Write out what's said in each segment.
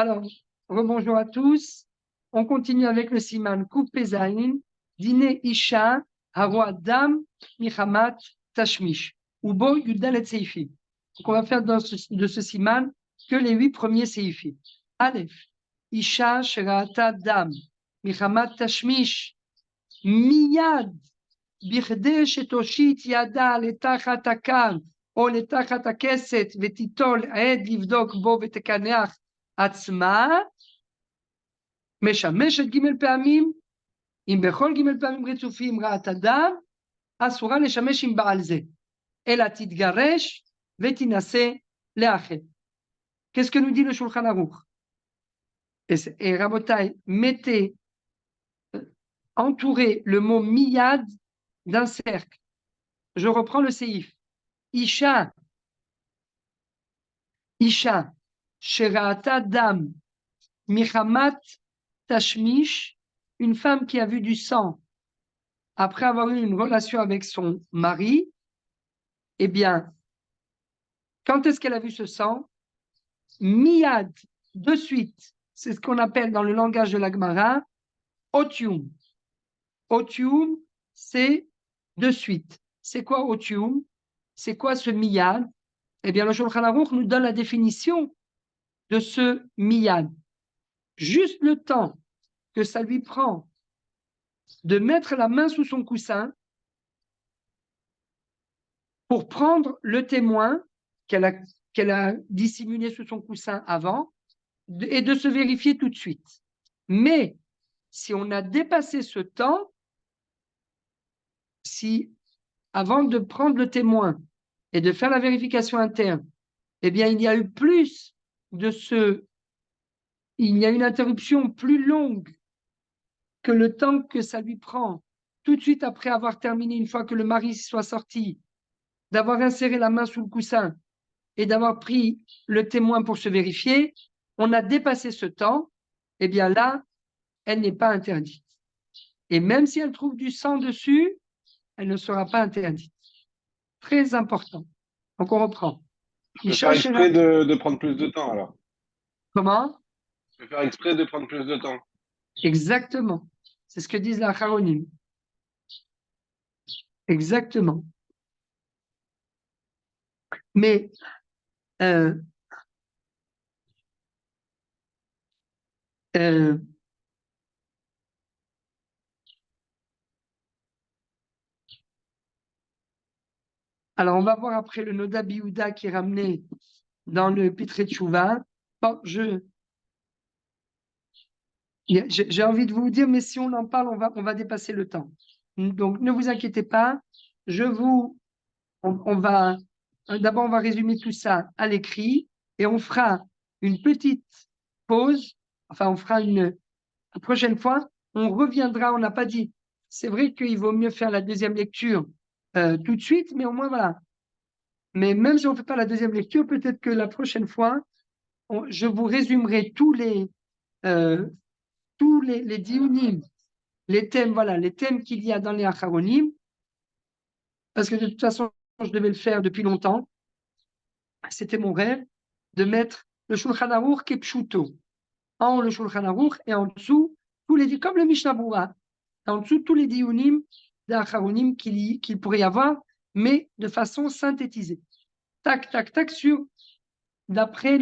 Alors, rebonjour à tous. On continue avec le siman Kouf Pezaïn, Dine Isha, Haro Dam, Michamat, Tashmish, Ubo Yudalet Seifi. Donc, on va faire de ce siman que les 8 premiers Seifi. Aleph, Isha, Sherata, Dam, Michamat, Tashmish, Miyad, Birde, Shetoshit, Yada, Letachat Akal, או לתחת הכסת ותיטול עד לבדוק בו ותקנח עצמה, משמשת ג' פעמים, אם בכל ג' פעמים רצופים רעת אדם, אסורה לשמש עם בעל זה, אלא תתגרש ותינשא לאחר. Qu'est-ce que nous dit le Shulchan Aruch? Et Rabotai, mettez, entourez le mot miyad d'un cercle. Je reprends le séif. Isha, Isha, Sherata Dam, Michamat Tashmish, une femme qui a vu du sang après avoir eu une relation avec son mari, eh bien, quand est-ce qu'elle a vu ce sang? Miyad, de suite, c'est ce qu'on appelle dans le langage de la Gemara, otium. Otium, c'est de suite. C'est quoi otium? C'est quoi ce miyad? Eh bien, le Shulchan Aruch nous donne la définition de ce miyad. Juste le temps que ça lui prend de mettre la main sous son coussin pour prendre le témoin qu'elle a dissimulé sous son coussin avant et de se vérifier tout de suite. Mais si on a dépassé ce temps, si avant de prendre le témoin et de faire la vérification interne, eh bien, il y a eu plus de il y a une interruption plus longue que le temps que ça lui prend tout de suite après avoir terminé, une fois que le mari soit sorti, d'avoir inséré la main sous le coussin et d'avoir pris le témoin pour se vérifier, on a dépassé ce temps, eh bien là, elle n'est pas interdite. Et même si elle trouve du sang dessus, elle ne sera pas interdite. Très important. Donc on reprend. Je peux faire exprès de prendre plus de temps alors. Comment? Je peux faire exprès de prendre plus de temps. Exactement. C'est ce que disent la Charonim. Exactement. Mais alors, on va voir après le Noda Biouda qui est ramené dans le Pitré Tchouva. Bon, j'ai envie de vous dire, mais si on en parle, on va dépasser le temps. Donc, ne vous inquiétez pas. D'abord, on va résumer tout ça à l'écrit et on fera une petite pause. Enfin, on fera la prochaine fois, on reviendra. On n'a pas dit. C'est vrai qu'il vaut mieux faire la deuxième lecture tout de suite, mais au moins, voilà. Mais même si on ne fait pas la deuxième lecture, peut-être que la prochaine fois, je vous résumerai tous les diunim, les thèmes, voilà, les thèmes qu'il y a dans les acharonim, parce que de toute façon, je devais le faire depuis longtemps. C'était mon rêve de mettre le Shulchan Aruch Kepshuto. En haut, le Shulchan Aruch, et en dessous, comme le Mishnah Berurah, en dessous, tous les diunim d'acharonim qu'il pourrait y avoir, mais de façon synthétisée. Tac, tac, tac, d'après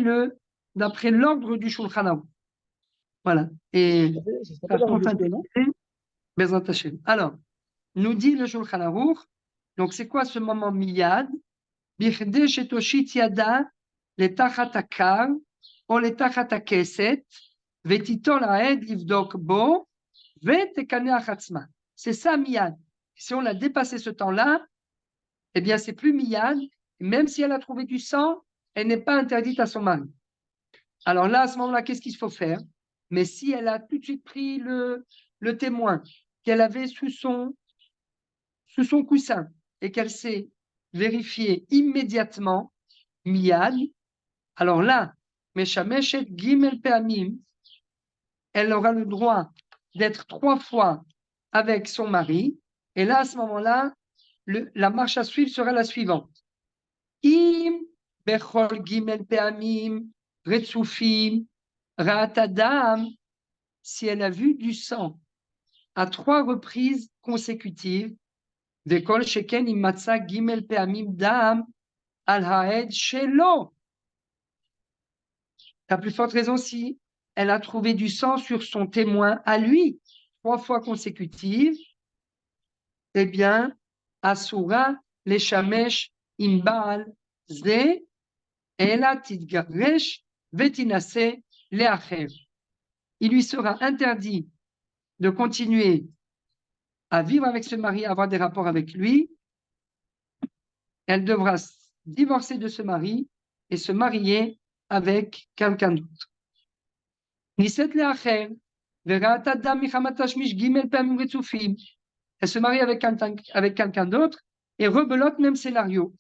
l'ordre du Shulchan Aruch. Voilà. Et alors, nous dit le Shulchan Aruch, donc c'est quoi ce moment miyad? Bichdei shetoshit yada letachat hakar ou letachat hakeset vetitol haed livdok bo vetekaneach atzma. C'est ça miyad. Si on a dépassé ce temps-là, eh bien c'est plus miyad. Même si elle a trouvé du sang, elle n'est pas interdite à son mari. Alors là, à ce moment-là, qu'est-ce qu'il faut faire? Mais si elle a tout de suite pris le témoin qu'elle avait sous son coussin et qu'elle s'est vérifiée immédiatement, miyad, alors là, meshameshet gimel peamim, elle aura le droit d'être 3 fois avec son mari. Et là, à ce moment-là, la marche à suivre sera la suivante. Im bechol gimel peamim retsufim Ra'atadam, si elle a vu du sang à 3 reprises consécutives, Vekol sheken imatsa gimel pe'amim dam al ha'ed shelo. La plus forte raison si elle a trouvé du sang sur son témoin à lui 3 fois consécutives, eh bien, Asura le shamesh imbal ze ela tidgaresh vetinase leacher. Il lui sera interdit de continuer à vivre avec ce mari, à avoir des rapports avec lui. Elle devra divorcer de ce mari et se marier avec quelqu'un d'autre. Niset leacher. Elle se marie avec quelqu'un d'autre et rebelote même scénario.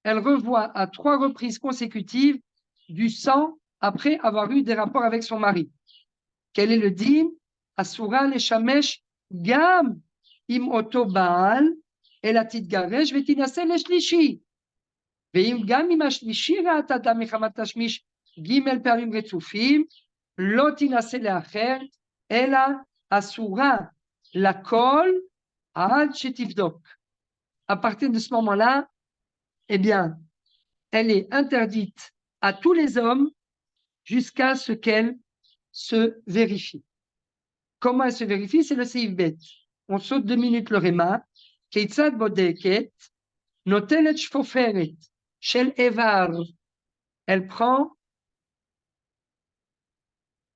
Elle revoit à 3 reprises consécutives du sang après avoir eu des rapports avec son mari. Quel est le din? Asura le shamesh gam im oto baal el atitgaresh vetinase le shlishi. Veim gam im ashlishi ra'at adam mechamat tashmish gimel parim retzufim lo tinase leacher ela asura la kol ad shetivdok. À partir de ce moment-là, eh bien, elle est interdite à tous les hommes jusqu'à ce qu'elle se vérifie. Comment elle se vérifie? C'est le seif bet. On saute 2 minutes le réma. Keitzad bodeket notelet shfoferet shel evar. Elle prend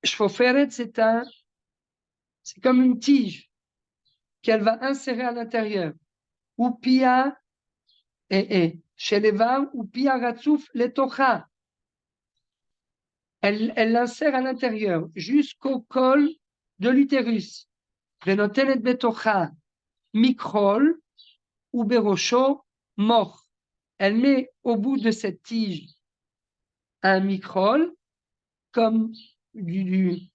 shfoferet, c'est comme une tige qu'elle va insérer à l'intérieur. Ou pia shel evar ou pia ratzouf letocha. Elle l'insère à l'intérieur jusqu'au col de l'utérus. Prenotelet betocha mikrol ou berosho mort. Elle met au bout de cette tige un mikrol, comme du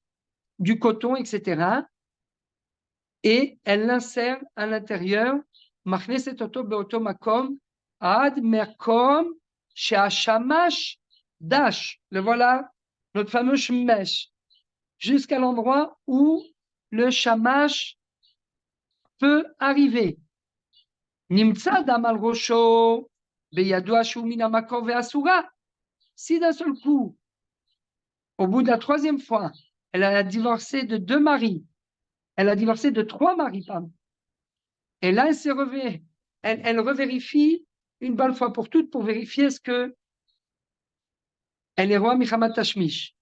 coton, etc. Et elle l'insère à l'intérieur. Machneset oto beoto makom ad merkom she'ashamash dash. Le voilà, notre fameux shemesh, jusqu'à l'endroit où le shamash peut arriver. Nimtsa damal rosho beyadua shumina makor ve'asura. Si d'un seul coup, au bout de la 3e fois, elle a divorcé de 2 maris, elle a divorcé de 3 maris, pardon. Et là, elle revérifie une bonne fois pour toutes pour vérifier est-ce que elle est roi Michamat Tashmish.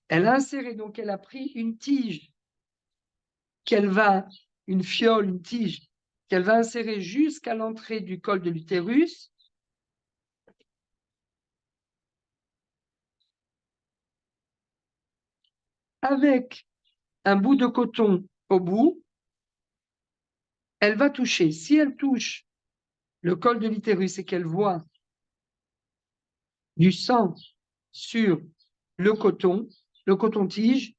Elle a inséré, donc elle a pris une tige une fiole, une tige qu'elle va insérer jusqu'à l'entrée du col de l'utérus. Avec un bout de coton au bout, elle va toucher. Si elle touche le col de l'utérus et qu'elle voit du sang sur le coton-tige,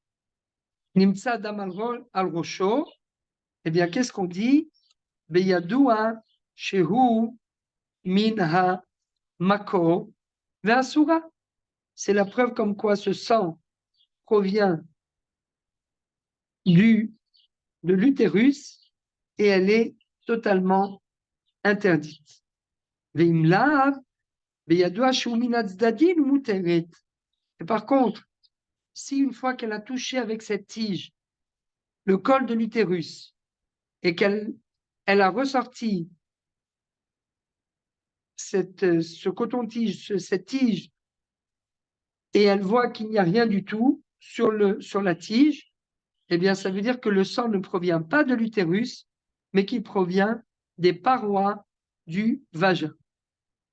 Nimtsa Damalrol al-Rosho, eh bien, qu'est-ce qu'on dit? Beyadua Shehu Minha Mako Ve'asura. C'est la preuve comme quoi ce sang provient de l'utérus et elle est totalement interdite. Veimlav Beyadua Shehu Minha Tzadin Muteret. Et par contre, si une fois qu'elle a touché avec cette tige le col de l'utérus et qu'elle a ressorti ce coton-tige, cette tige, et elle voit qu'il n'y a rien du tout sur la tige, eh bien, ça veut dire que le sang ne provient pas de l'utérus, mais qu'il provient des parois du vagin.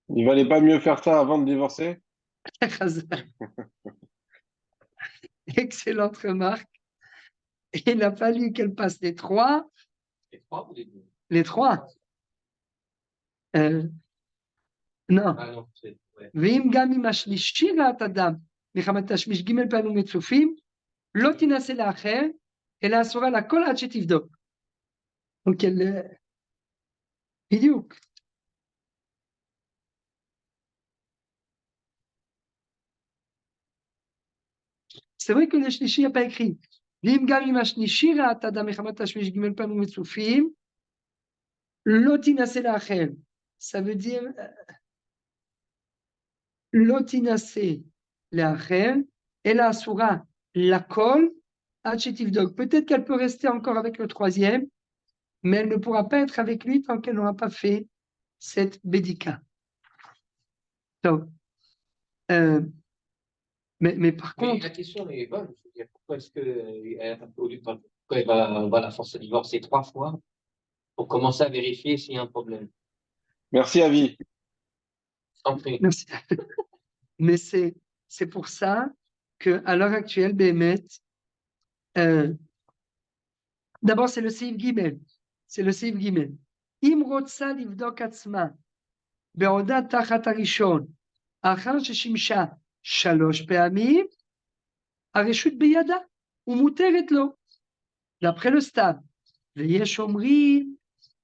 Il valait pas mieux faire ça avant de divorcer? Excellente remarque. Il a fallu qu'elle passe les 3. Les 3 ou les 2? Les 3. Non. Ah non, ouais. ואם גם אם השלישי ראת אדם מחמת תשמיש ג' פעמים רצופים, לא תינשא לאחר, אלא אסורה לה כל עד שתבדוק. Donc elle... בדיוק. C'est vrai que le shlishi n'a pas écrit. Vim gam im hashlishi ra'at adam mechamat tashmish gimel pamim metzufim, lo tinase la'achel. Ça veut dire lo tinase la'achel, ela asura lakol ad shetivdok. Peut-être qu'elle peut rester encore avec le troisième, mais elle ne pourra pas être avec lui tant qu'elle n'aura pas fait cette bédika. Donc, mais par Mais contre, la question est bonne. Je veux dire, pourquoi est-ce pourquoi on va la forcer à divorcer 3 fois pour commencer à vérifier s'il y a un problème? Merci, Avi. Je t'en prie. merci. Mais c'est pour ça qu'à l'heure actuelle, Béhémet, d'abord, c'est le Seif Gimel. C'est le Seif Gimel. Im rotsa livdok atzma, be'odat tachat harishon, achar sheshimsha shalosh pe'amim, הרשות בידה, ומותרת לו. d'après le סתם, ויש אומרים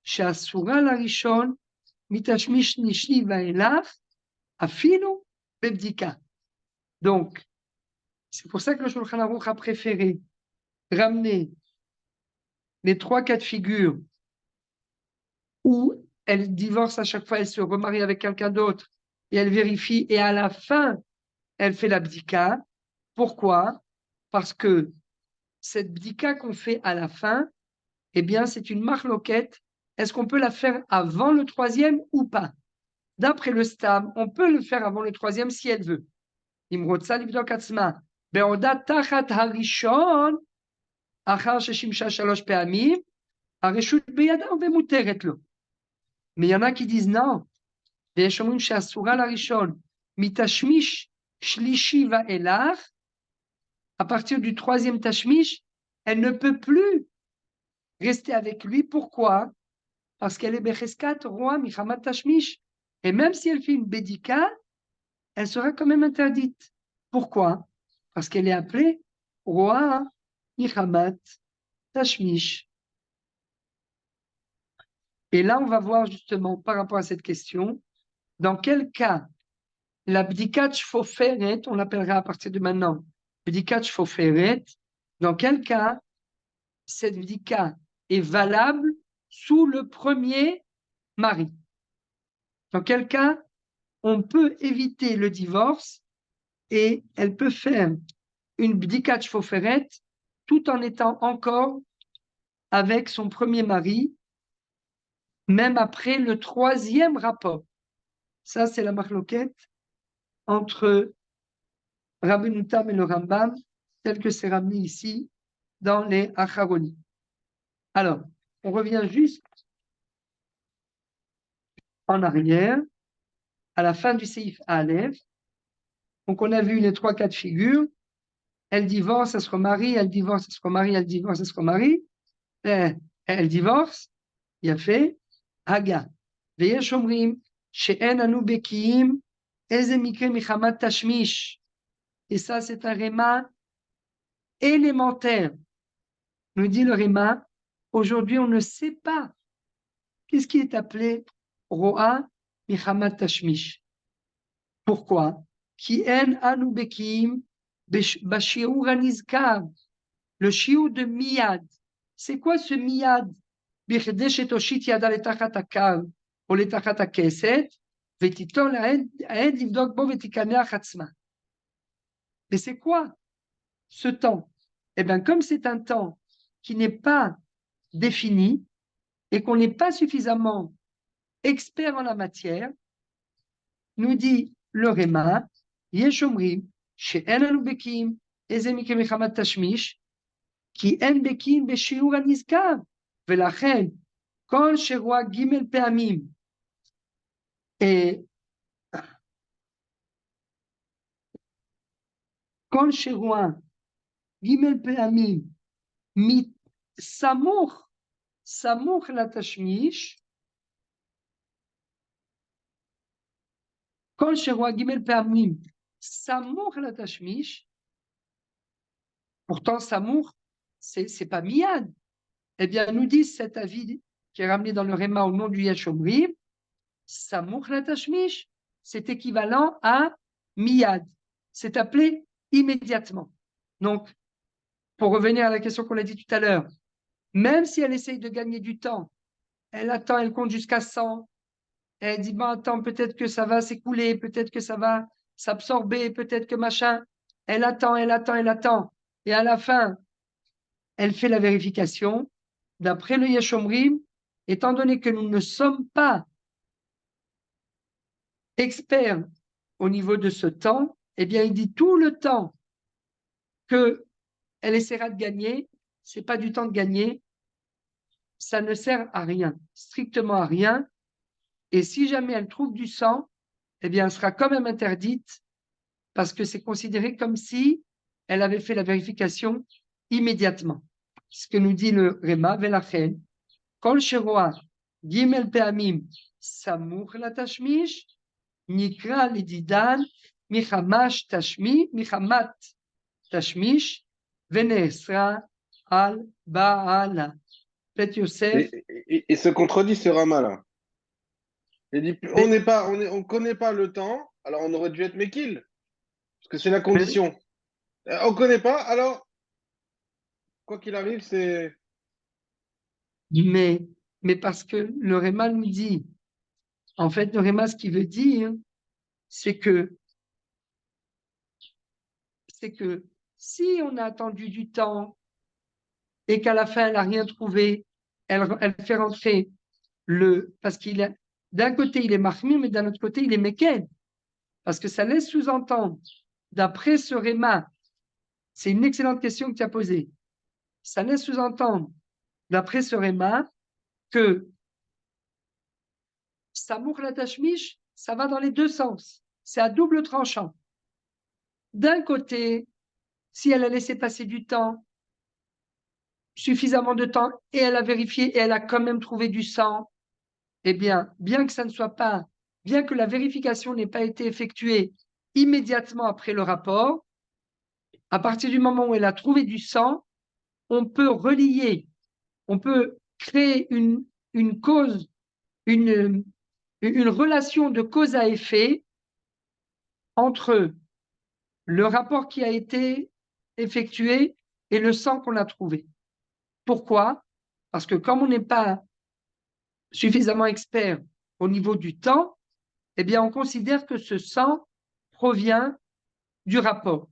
שאסורה לראשון מתשמיש שלישי ואילך, אפילו בבדיקה. Donc, c'est pour ça que le Shulchan Aruch a préféré ramener les 3 cas de figure où elle divorce à chaque fois, elle se remarie avec quelqu'un d'autre, et elle vérifie, et à la fin, elle fait la bdika. Pourquoi? Parce que cette bdika qu'on fait à la fin, eh bien, c'est une marloquette. Est-ce qu'on peut la faire avant le troisième ou pas? D'après le Stam, on peut le faire avant le troisième si elle veut. Imrotsa livdok atzma, be'odat tachat harishon, achar sheshimsha shalosh pe'amim, hareshut beyada ve'muteret lo. Mais il y en a qui disent non. ויש אומרים שאסורה לראשון, מתשמיש שלישי ואילך, à partir du troisième tashmish, elle ne peut plus rester avec lui. Pourquoi? Parce qu'elle est becheskat roi michamat tashmish. Et même si elle fait une bédika, elle sera quand même interdite. Pourquoi? Parce qu'elle est appelée roi michamat tashmish. Et là, on va voir justement par rapport à cette question, dans quel cas la bdikat shfoferet, on l'appellera à partir de maintenant bdikat shfoferet, dans quel cas cette bdika est valable sous le premier mari. Dans quel cas on peut éviter le divorce et elle peut faire une bdikat shfoferet tout en étant encore avec son premier mari, même après le troisième rapport. Ça, c'est la marloquette entre Rabbeinu Tam et le Rambam, tel que c'est ramené ici dans les Acharonim. Alors, on revient juste en arrière, à la fin du Seif Aleph. Donc, on a vu les 3 cas de figure. Elle divorce, elle se remarie, elle divorce, elle se remarie, elle divorce, elle se remarie. Elle divorce, il a fait Haga. ויש אומרים שאין אנו בקיאים איזה מקרה מחמת תשמיש. Et ça, c'est un réma élémentaire. Nous dit le réma, aujourd'hui, on ne sait pas qu'est-ce qui est appelé Ro'a Michamat Tashmish. Pourquoi? Ki en anu bekim bashiur anizkar, le shiur de miyad. C'est quoi ce miyad? Bichdei shetoshit yada letachat hakar ou letachat hakeset, vetiton laed livdok bo vetikaneach atzma. Mais c'est quoi ce temps? Eh bien, comme c'est un temps qui n'est pas défini et qu'on n'est pas suffisamment expert en la matière, nous dit le Réma, יש אומרים שאין לנו בקיאים איזה מקרה מחמת תשמיש, כי אין בקיאים בשיעור הנזכר, ולכן כל שרואה ג' פעמים, כל שרואה ג' פעמים, סמוך לתשמיש, כל שרואה ג' פעמים סמוך לתשמיש, pourtant samour, c'est pas miyad. Eh bien, nous dit cet avis qui est ramené dans le Réma au nom du Yesh Omrim, samour latashmish, c'est équivalent à miyad. C'est appelé immédiatement. Donc, pour revenir à la question qu'on a dit tout à l'heure, même si elle essaye de gagner du temps, elle attend, elle compte jusqu'à 100, elle dit, bon, attends, peut-être que ça va s'écouler, peut-être que ça va s'absorber, peut-être que machin. Elle attend, elle attend, elle attend. Et à la fin, elle fait la vérification. D'après le Yeshomrim, étant donné que nous ne sommes pas experts au niveau de ce temps, eh bien, il dit tout le temps qu'elle essaiera de gagner, c'est pas du temps de gagner, ça ne sert à rien, strictement à rien. Et si jamais elle trouve du sang, eh bien, elle sera quand même interdite parce que c'est considéré comme si elle avait fait la vérification immédiatement. Ce que nous dit le Réma, Velachen, Kol Sheroa, Gimel Peamim, Samour la Tashmish, Nikra Lididan, Michamash Tashmi, Michamat Tashmish, Venesra al Baala. Bet Yosef. Il se contredit ce Rama là. Il dit, Mais, on connaît pas le temps, alors on aurait dû être Mekil, parce que c'est la mais, condition. On connaît pas, alors quoi qu'il arrive, c'est. mais parce que le Réma nous dit, en fait, le Réma, ce qu'il veut dire, c'est que si on a attendu du temps et qu'à la fin, elle n'a rien trouvé, elle fait rentrer parce qu'il est, d'un côté, il est mahmir, mais d'un autre côté, il est meken. Parce que ça laisse sous-entendre, d'après ce Réma, c'est une excellente question que tu as posée. Ça laisse sous-entendre, d'après ce Réma, que Samour la Tashmish, ça va dans les deux sens. C'est à double tranchant. D'un côté, si elle a laissé passer du temps, suffisamment de temps, et elle a vérifié et elle a quand même trouvé du sang, eh bien que ça ne soit pas, bien que la vérification n'ait pas été effectuée immédiatement après le rapport, à partir du moment où elle a trouvé du sang, on peut relier, on peut créer une cause, une relation de cause à effet entre le rapport qui a été effectué et le sang qu'on a trouvé. Pourquoi? Parce que comme on n'est pas suffisamment expert au niveau du temps, eh bien, on considère que ce sang provient du rapport.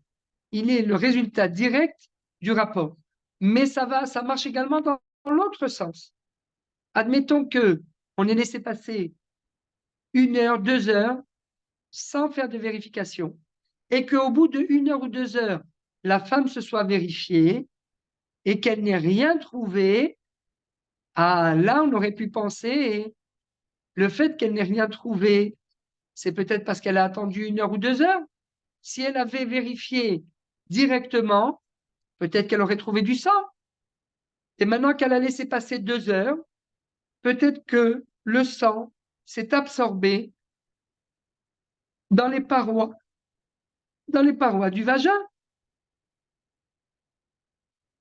Il est le résultat direct du rapport. Mais ça marche également dans l'autre sens. Admettons que on ait laissé passer 1 heure, 2 heures sans faire de vérification et qu'au bout de 1 heure ou 2 heures, la femme se soit vérifiée et qu'elle n'ait rien trouvé, ah, là, on aurait pu penser, le fait qu'elle n'ait rien trouvé, c'est peut-être parce qu'elle a attendu 1 heure ou 2 heures. Si elle avait vérifié directement, peut-être qu'elle aurait trouvé du sang. Et maintenant qu'elle a laissé passer 2 heures, peut-être que le sang s'est absorbé dans les parois du vagin.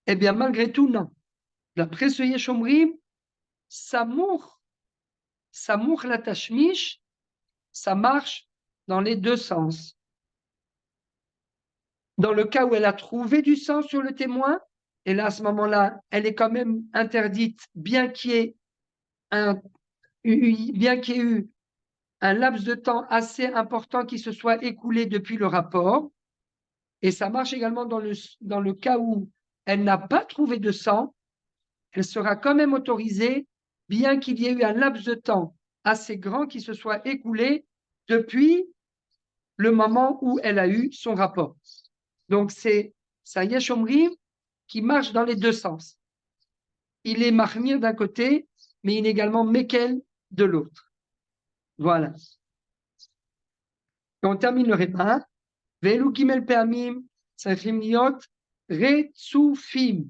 Eh bien, malgré tout, non. D'après ce Yeshomrim, Samour la tashmish, ça marche dans les deux sens. Dans le cas où elle a trouvé du sang sur le témoin, et là, à ce moment-là, elle est quand même interdite, bien qu'il y ait eu un laps de temps assez important qui se soit écoulé depuis le rapport. Et ça marche également dans le cas où elle n'a pas trouvé de sang, elle sera quand même autorisée, bien qu'il y ait eu un laps de temps assez grand qui se soit écoulé depuis le moment où elle a eu son rapport. Donc, c'est un Yeshomrim qui marche dans les deux sens. Il est Mahmir d'un côté, mais il est également Mekel de l'autre. Voilà. Et on termine le Réma. Ve'elu gimel pe'amim tzarechim liot retzufim.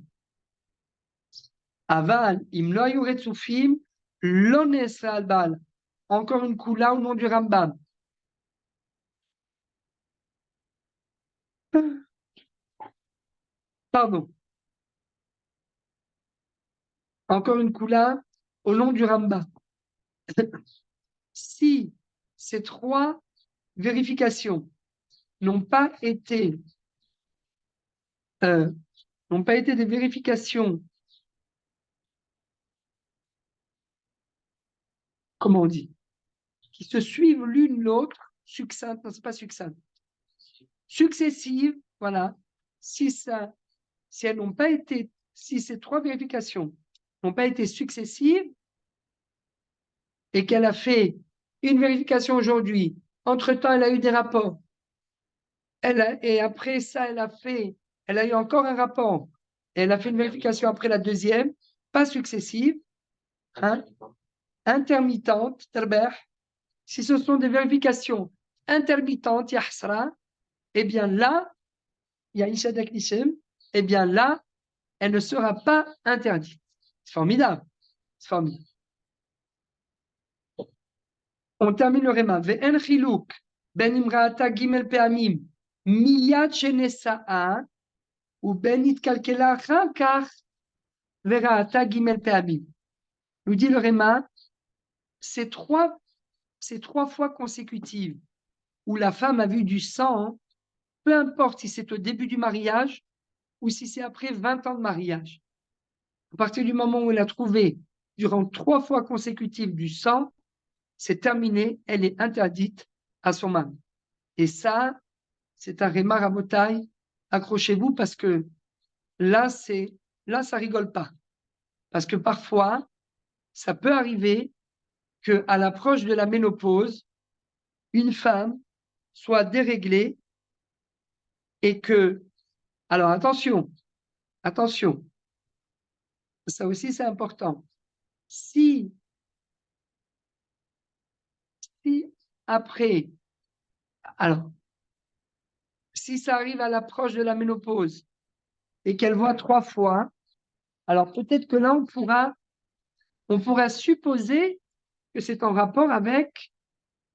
Aval, im lo hayu retzufim, lo ne'esra al bal. Encore une coula au nom du Rambam. Pardon. Encore une coula au nom du Rambam. Si ces trois vérifications n'ont pas été n'ont pas été des vérifications, comment on dit, qui se suivent l'une l'autre, succinctes, non, c'est pas succinctes, successives, voilà, si elles n'ont pas été, si ces trois vérifications n'ont pas été successives et qu'elle a fait une vérification aujourd'hui, entre-temps elle a eu des rapports, et après ça elle a eu encore un rapport, et elle a fait une vérification après la deuxième, pas successive, hein, intermittente, si ce sont des vérifications intermittentes, yahsra, eh bien là, Yaisha Daknishem, eh bien là, elle ne sera pas interdite. C'est formidable. C'est formidable. On termine le Réma. Ve'en chilouk ben imraata gimel pe'amim miyad shenesa'a ou ben itkalkela achar kach ve'raata gimel pe'amim. Nous dit le Réma, ces trois fois consécutives où la femme a vu du sang, peu importe si c'est au début du mariage ou si c'est après 20 ans de mariage. À partir du moment où elle a trouvé durant 3 fois consécutives du sang, c'est terminé, elle est interdite à son mari. Et ça, c'est un réma rabotaille. Accrochez-vous parce que là, ça rigole pas. Parce que parfois, ça peut arriver qu'à l'approche de la ménopause, une femme soit déréglée et que, alors attention, ça aussi c'est important. Si après, alors, si ça arrive à l'approche de la ménopause et qu'elle voit 3 fois, alors peut-être que là, on pourra supposer que c'est en rapport avec,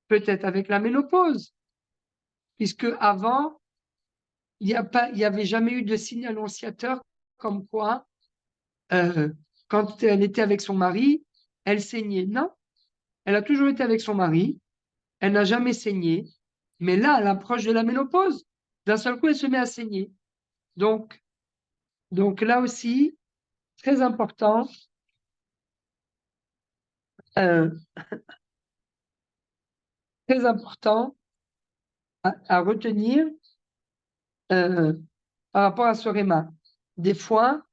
peut-être avec la ménopause, puisque avant, il n'y avait jamais eu de signe annonciateur comme quoi, quand elle était avec son mari, elle saignait. Non, elle a toujours été avec son mari, elle n'a jamais saigné, mais là, à l'approche de la ménopause, d'un seul coup, elle se met à saigner. Donc là aussi, très important, très important à retenir par rapport à ce réma. Des fois,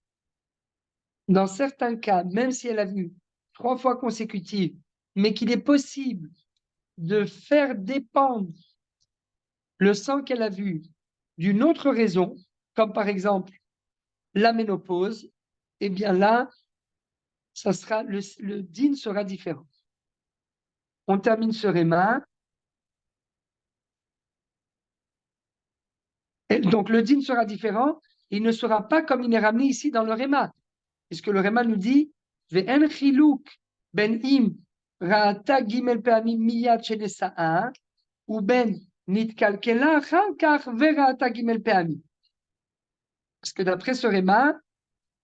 dans certains cas, même si elle a vu 3 fois consécutives, mais qu'il est possible de faire dépendre le sang qu'elle a vu d'une autre raison, comme par exemple la ménopause, eh bien là, ça sera le din sera différent. On termine ce réma. Et donc le din sera différent. Il ne sera pas comme il est ramené ici dans le réma. Puisque le réma nous dit Ve'en chilouk ben im ra'ata gimel pe'amim miyad shenesa'a ou ben nitkalkela achar kach ve'ra'ata gimel pe'amim. Parce que d'après ce réma,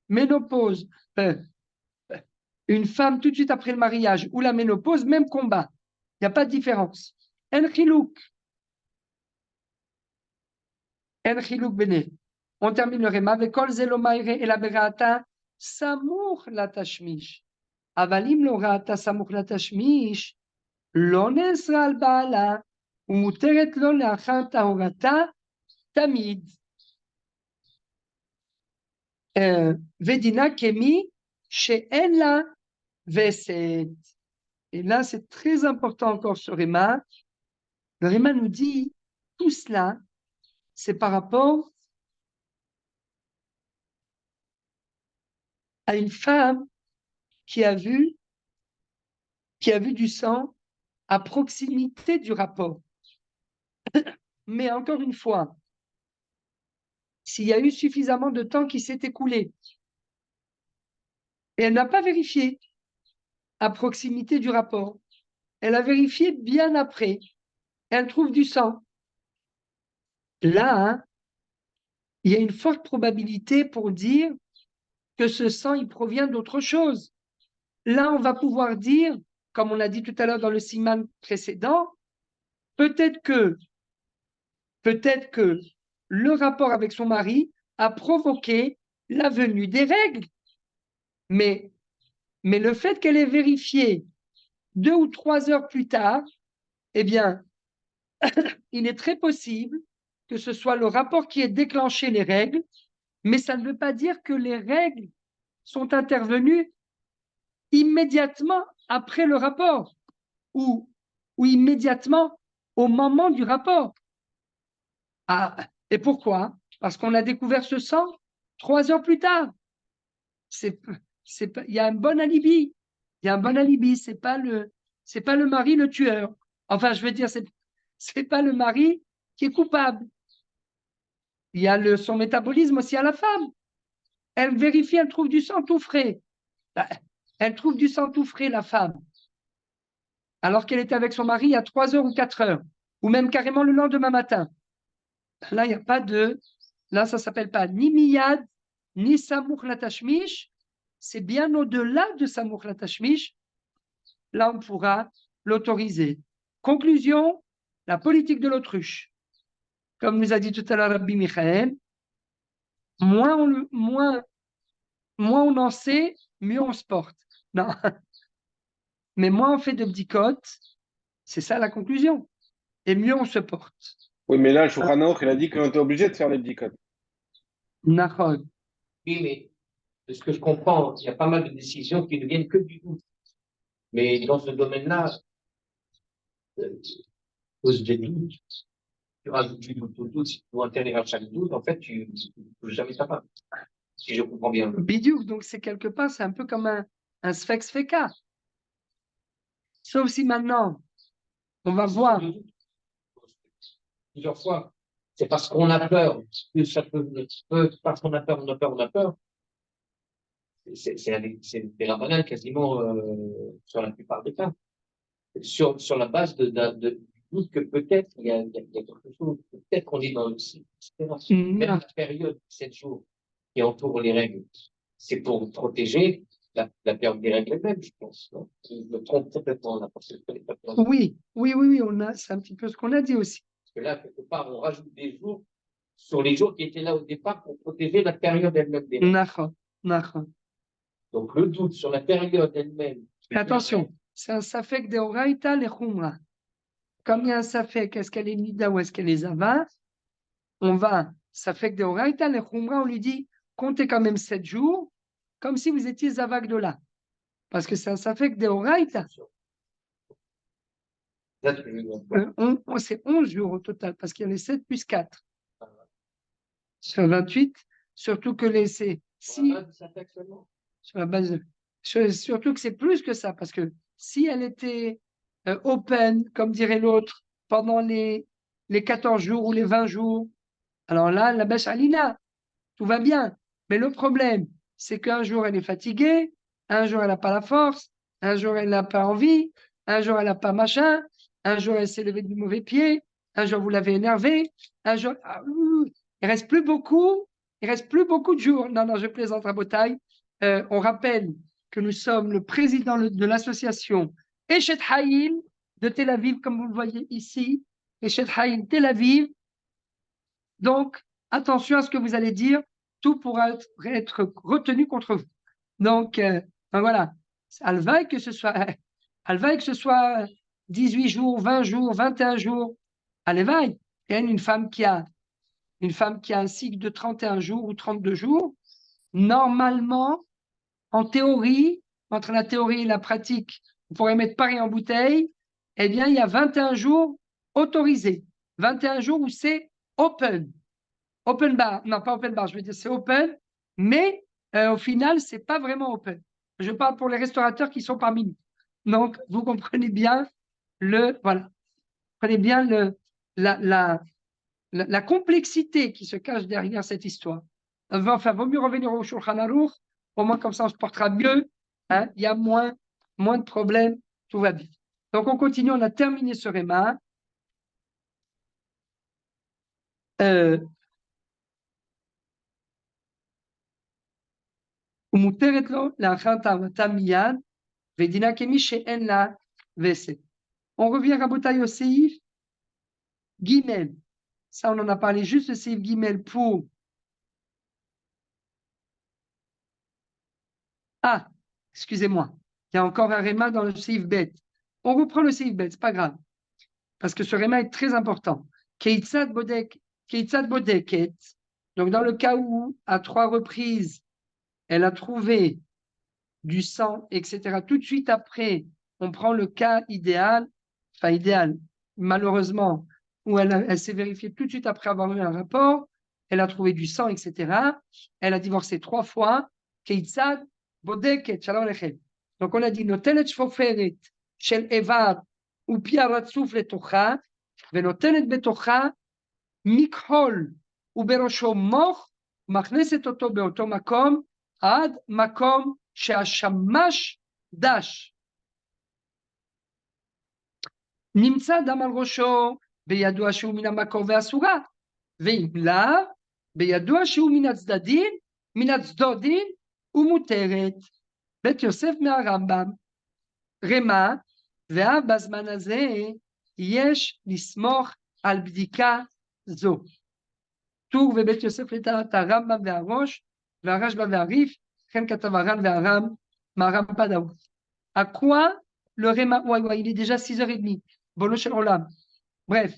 ménopause, une femme tout de suite après le mariage ou la ménopause, même combat. Il n'y a pas de différence. En chilouk. En chilouk bene. On termine le réma avec kol zelomaire et la berata samour la tashmish. Avalim lo rata samour la tashmish. Lo nesra al baala. ומותרת לו לאחר טהרתה תמיד. ודינה כמי שאין לה וסת. Et là, c'est très important encore ce Réma. Le Réma nous dit, tout cela, c'est par rapport à une femme qui a vu du sang à proximité du rapport. Mais encore une fois, s'il y a eu suffisamment de temps qui s'est écoulé, et elle n'a pas vérifié à proximité du rapport, elle a vérifié bien après, elle trouve du sang. Là, hein, il y a une forte probabilité pour dire que ce sang, il provient d'autre chose. Là, on va pouvoir dire, comme on l'a dit tout à l'heure dans le siman précédent, peut-être que le rapport avec son mari a provoqué la venue des règles. Mais le fait qu'elle ait vérifié 2 ou 3 heures plus tard, eh bien, il est très possible que ce soit le rapport qui ait déclenché les règles, mais ça ne veut pas dire que les règles sont intervenues immédiatement après le rapport ou immédiatement au moment du rapport. Ah, et pourquoi? Parce qu'on a découvert ce sang 3 heures plus tard. Il y a un bon alibi. Il y a un bon alibi. C'est pas le mari le tueur. Enfin, je veux dire, c'est pas le mari qui est coupable. Il y a son métabolisme aussi à la femme. Elle vérifie, elle trouve du sang tout frais. Elle trouve du sang tout frais, la femme. Alors qu'elle était avec son mari il y a 3 heures ou 4 heures. Ou même carrément le lendemain matin. Là, il n'y a pas de... Là, ça ne s'appelle pas ni miyad, ni samour latashmish. C'est bien au-delà de samour latashmish. Là, on pourra l'autoriser. Conclusion, la politique de l'autruche. Comme nous a dit tout à l'heure Rabbi Michael, moins on en sait, mieux on se porte. Non. Mais moins on fait de bdikot, c'est ça la conclusion. Et mieux on se porte. Oui, mais là, le Shulchan Aruch, il a dit qu'on était obligé de faire les bdikot. Nachod. Oui, mais de ce que je comprends, il y a pas mal de décisions qui ne viennent que du doute. Mais dans ce domaine-là, cause des doutes, tu rajoutes du doute au doute, si tu dois intégrer à chaque doute, en fait, tu ne peux jamais savoir. Si je comprends bien. Bidiouk, donc c'est quelque part, c'est un peu comme un sphex feka. Sauf si maintenant, on va voir. Plusieurs fois. C'est parce qu'on a peur que ça parce qu'on a peur, on a peur, on a peur. C'est des rabbinats quasiment sur la plupart des cas. Sur la base du doute que peut-être il y a quelque chose, peut-être qu'on est dans le cycle. Même la période, 7 jours, qui entoure les règles, c'est pour protéger la période des règles elles-mêmes, je pense. Non, je me trompe complètement là. Oui, c'est un petit peu ce qu'on a dit aussi. Parce que là, quelque part, on rajoute des jours sur les jours qui étaient là au départ pour protéger la période elle-même des règles. Donc, le doute sur la période elle-même. Attention, c'est un safek de oraita le khumra. Comme il y a un safek, est-ce qu'elle est nida ou est-ce qu'elle est zava? On va, safek de oraita le khumra, on lui dit, comptez quand même 7 jours, comme si vous étiez zavak de là. Parce que c'est un safek de oraita. C'est 11 jours au total, parce qu'il y en a 7 plus 4. Sur 28, surtout que si, sur la base surtout que c'est plus que ça, parce que si elle était open, comme dirait l'autre, pendant les 14 jours ou les 20 jours, alors là, la bêche alina, tout va bien. Mais le problème, c'est qu'un jour, elle est fatiguée, un jour, elle n'a pas la force, un jour, elle n'a pas envie, un jour, elle n'a pas machin, un jour, elle s'est levée du mauvais pied, un jour, vous l'avez énervée, un jour, il reste plus beaucoup de jours. Non, je plaisante à Botaï. On rappelle que nous sommes le président de l'association Eshet Haïl de Tel Aviv, comme vous le voyez ici, Eshet Haïl Tel Aviv. Donc, attention à ce que vous allez dire, tout pourra être retenu contre vous. Donc, voilà, alvaï que ce soit 18 jours, 20 jours, 21 jours, alvaï. Une femme qui a un cycle de 31 jours ou 32 jours, normalement, en théorie, entre la théorie et la pratique, on pourrait mettre Paris en bouteille, eh bien, il y a 21 jours autorisés. 21 jours où c'est open. Open bar. Non, pas open bar, je veux dire c'est open, mais au final, c'est pas vraiment open. Je parle pour les restaurateurs qui sont parmi nous. Donc, vous comprenez bien comprenez bien la complexité qui se cache derrière cette histoire. Enfin, vaut mieux revenir au Shulchan Aruch, au moins comme ça on se portera mieux, hein, il y a moins de problèmes, tout va bien. Donc on continue, on a terminé ce réma. On revient à Botaï au Seif Gimel. Ça, on en a parlé juste le Seif Gimel pour Ah, excusez-moi. Il y a encore un réma dans le Seif Bet. On reprend le Seif Bet, c'est pas grave. Parce que ce réma est très important. Keitzad bodeket. Donc, dans le cas où, à 3 reprises, elle a trouvé du sang, etc. Tout de suite après, on prend le cas idéal, enfin idéal, malheureusement, où elle s'est vérifiée tout de suite après avoir eu un rapport, elle a trouvé du sang, etc. Elle a divorcé 3 fois. Keitzad bodeket, shalom lechem. Donc on a dit notenet shfoferet shel evar ופיה רצוף לתוכה, ונותנת בתוכה מכחול ובראשו מוח, מכנסת אותו באותו מקום, עד מקום שהשמש דש. נמצא דם על ראשו, בידוע שהוא מן המקור והסורה, ואם לאו, בידוע שהוא מן הצדודין ומותרת. בית יוסף מהרמב"ם, רמה, ואף בזמן הזה יש לסמוך על בדיקה זו. טור ובית יוסף לטענת הרמב"ם והראש, והרשב"א והריף, וכן כתב הר"ן והר"ם, מהרמב"ם דאוד. À quoi le Réma, il est déjà 6h30. Bono shel olam. Bref,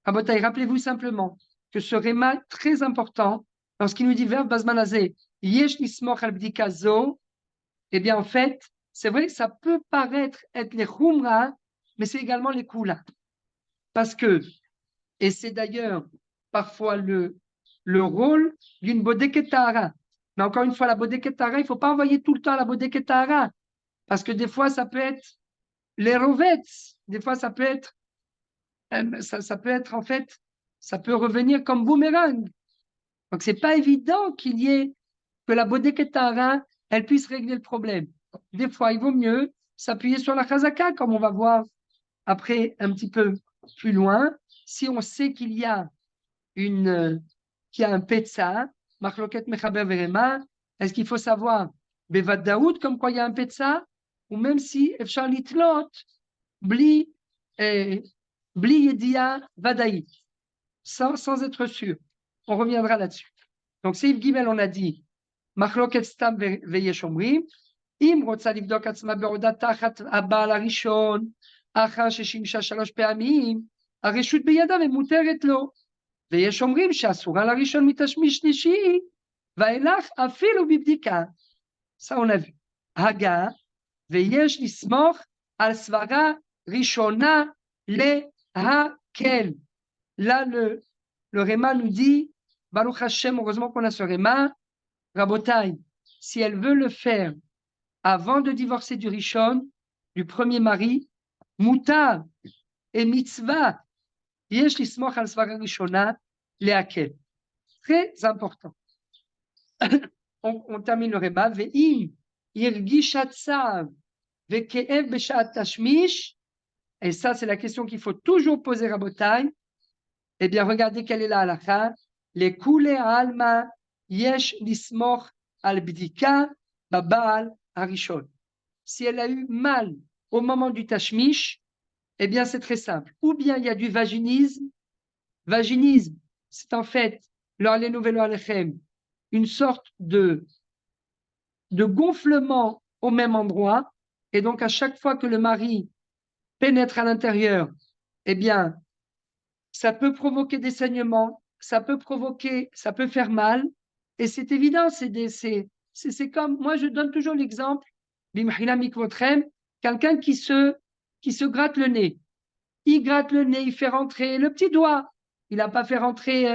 Rabotai, rappelez-vous simplement que ce Réma très important, lorsqu'il nous dit verbe bazmanazé, yesh nismoch al bdika zo, eh bien en fait, c'est vrai que ça peut paraître être les khumra, mais c'est également les kula. Parce que, et c'est d'ailleurs parfois le rôle d'une bodeketara. Mais encore une fois, la bodeketara, il ne faut pas envoyer tout le temps la bodeketara. Parce que des fois, ça peut être les rovets. Des fois, ça peut être en fait, ça peut revenir comme boomerang. Donc, c'est pas évident qu'il y ait, que la bodeketara, elle puisse régler le problème. Des fois, il vaut mieux s'appuyer sur la chazaka, comme on va voir après un petit peu plus loin. Si on sait qu'il y a un petsa, marloket mechaber verema, est-ce qu'il faut savoir bevad daoud, comme quoi il y a un petsa, ou même si efshar litlot, bli yedia vadaït, sans être sûr. On reviendra là-dessus. Donc, Seif Gimel, on a dit, marloket stam veyesh omrim, אם רוצה לבדוק עצמה בעודה תחת הבעל הראשון, אחר ששימשה 3 פעמים, הרשות בידה ומותרת לו. ויש אומרים שאסורה לראשון מתשמיש שלישי, ואילך אפילו בבדיקה. Ça on a vu. הגה, ויש לסמוך על סברה ראשונה להקל. Là, le Réma nous dit, Baruch Hashem, heureusement qu'on a ce Réma, Rabotai, si elle veut le faire avant de divorcer du Rishon, du premier mari, Mutar et Mitzvah, Yesh lismoch al svara rishona leakel. Très important. On termine le Réma. Ve'im yirgishat tzav ve'ke'ev b'shat tashmish. Et ça, c'est la question qu'il faut toujours poser à Rabotai. Eh bien, regardez quelle est la halakha. Les koulé alma yesh lismoch al bdika babal harishon. Si elle a eu mal au moment du tashmish, eh bien, c'est très simple. Ou bien il y a du vaginisme. Vaginisme, c'est en fait, une sorte de gonflement au même endroit. Et donc, à chaque fois que le mari pénètre à l'intérieur, eh bien, ça peut provoquer des saignements, ça peut faire mal. Et c'est évident, c'est comme, moi, je donne toujours l'exemple, quelqu'un qui se gratte le nez. Il gratte le nez, il fait rentrer le petit doigt. Il n'a pas fait rentrer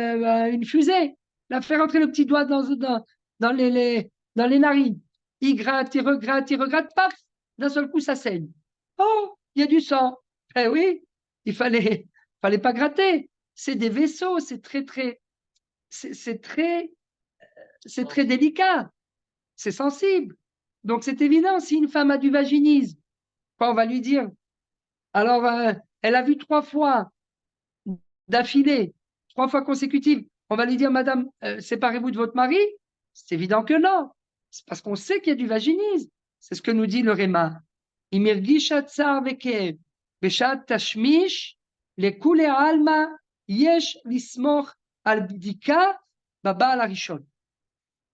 une fusée. Il a fait rentrer le petit doigt dans les narines. Il gratte, il regratte, paf, d'un seul coup, ça saigne. Oh, il y a du sang. Eh oui, il fallait pas gratter. C'est des vaisseaux, c'est très délicat. C'est sensible. Donc, c'est évident, si une femme a du vaginisme, quoi, on va lui dire, alors, elle a vu 3 fois d'affilée, 3 fois consécutives. On va lui dire, madame, séparez-vous de votre mari? C'est évident que non. C'est parce qu'on sait qu'il y a du vaginisme. C'est ce que nous dit le Réma. Imirgisha tsar vekev, beshat tashmish, lekule alma, yesh lismoch al bdika, baba al arishon.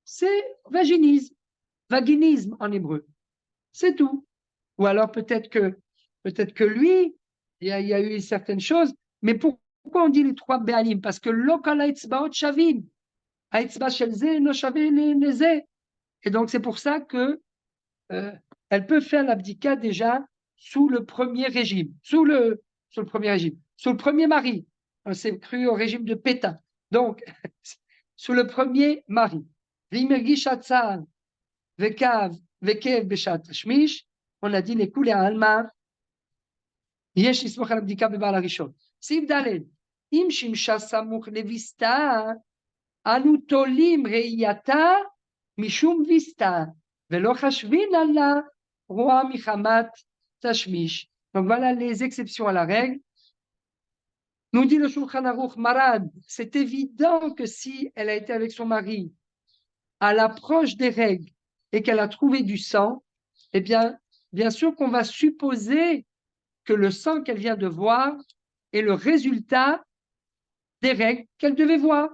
C'est vaginisme en hébreu. C'est tout. Ou alors peut-être que lui, il y a eu certaines choses, mais pourquoi on dit les 3 Béalim? Parce que Lokal Haitzbaot Shavim, Haitzba Shelze, no Shavim Neze. Et donc c'est pour ça que elle peut faire l'abdicat déjà sous le premier régime, sous le premier mari. C'est cru au régime de Pétain. Donc, sous le premier mari. On a dit les coulées à Alma. יש לסמוך על הבדיקה בבעל הראשון. סעיף ד' אם שימשה סמוך לוויסתה, אנו תולים ראייתה משום ויסתה, ולא חשבין עלה רואה מחמת תשמיש. Donc voilà les exceptions à la règle. Nous dit le Shulchan Aruch Marad, c'est évident que si elle a été avec son mari à l'approche des règles et qu'elle a trouvé du sang, eh bien sûr qu'on va supposer que le sang qu'elle vient de voir est le résultat des règles qu'elle devait voir.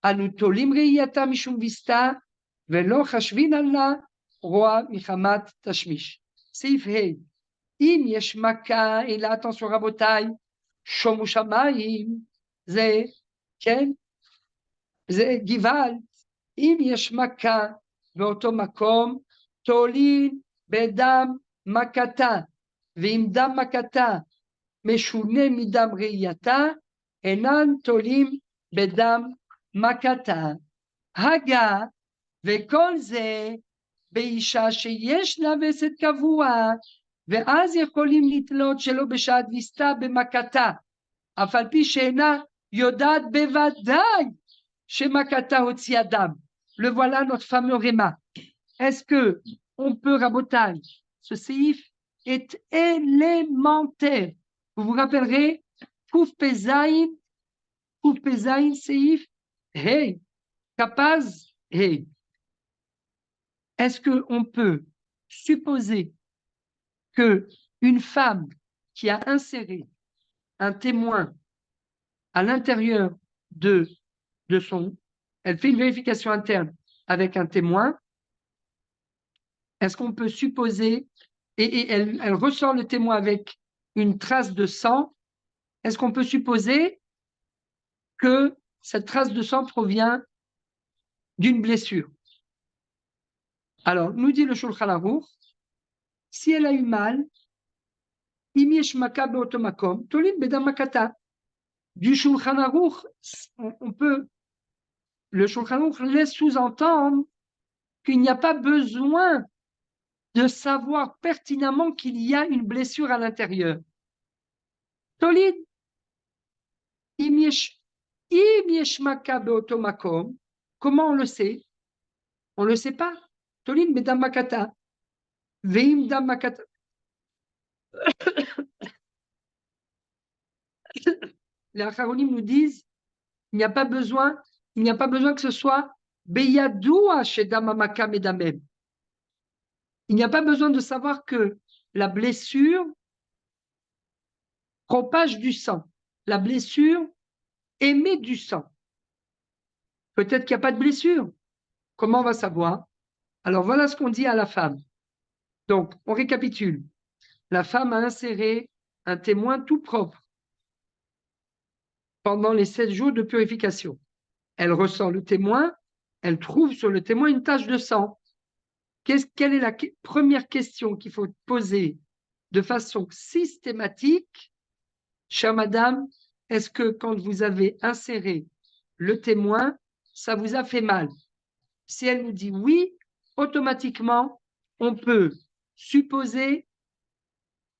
Anutolim reiyata mishum vista velo chashvin alla roa michamat tashmish. Seif Hey. Im yesh maka, et là attention rabotai, shomu shamayim, ze ken, ze gival. Im yesh maka veoto makom tolin bedam makata. ואם דם מכתה משונה מדם ראייתה, אינן תולים בדם מכתה. הגה, וכל זה באישה שיש לה וסת קבוע, ואז יכולים לתלות שלא בשעת ויסתה במכתה, אף על פי שאינה יודעת בוודאי שמכתה הוציאה דם. Le voilà notre fameux réma. Est-ce que on peut, rabotage, ce séif est élémentaire. Vous vous rappellerez, Kouf Pezaïn, Seif, Hey, Kapaz, Hey. Est-ce qu'on peut supposer qu'une femme qui a inséré un témoin à l'intérieur de son... Elle fait une vérification interne avec un témoin, est-ce qu'on peut supposer... Et elle ressort le témoin avec une trace de sang, est-ce qu'on peut supposer que cette trace de sang provient d'une blessure? Alors, nous dit le Shulchan Aruch, si elle a eu mal, im yesh maka beoto makom, tolin bedam makata. Du Shulchan Aruch, le Shulchan Aruch laisse sous-entendre qu'il n'y a pas besoin de savoir pertinemment qu'il y a une blessure à l'intérieur. Tolid, im yesh maka beoto makom, comment on le sait? On ne le sait pas. Tolid bedam makata. Veim dam makata. Les Acharonim nous disent il n'y a pas besoin que ce soit beyadoua chez damamaka medamem. Il n'y a pas besoin de savoir que la blessure propage du sang. La blessure émet du sang. Peut-être qu'il n'y a pas de blessure. Comment on va savoir? Alors voilà ce qu'on dit à la femme. Donc, on récapitule. La femme a inséré un témoin tout propre pendant les 7 jours de purification. Elle ressort le témoin, elle trouve sur le témoin une tache de sang. Quelle est la première question qu'il faut poser de façon systématique? Chère madame, est-ce que quand vous avez inséré le témoin, ça vous a fait mal? Si elle nous dit oui, automatiquement, on peut supposer,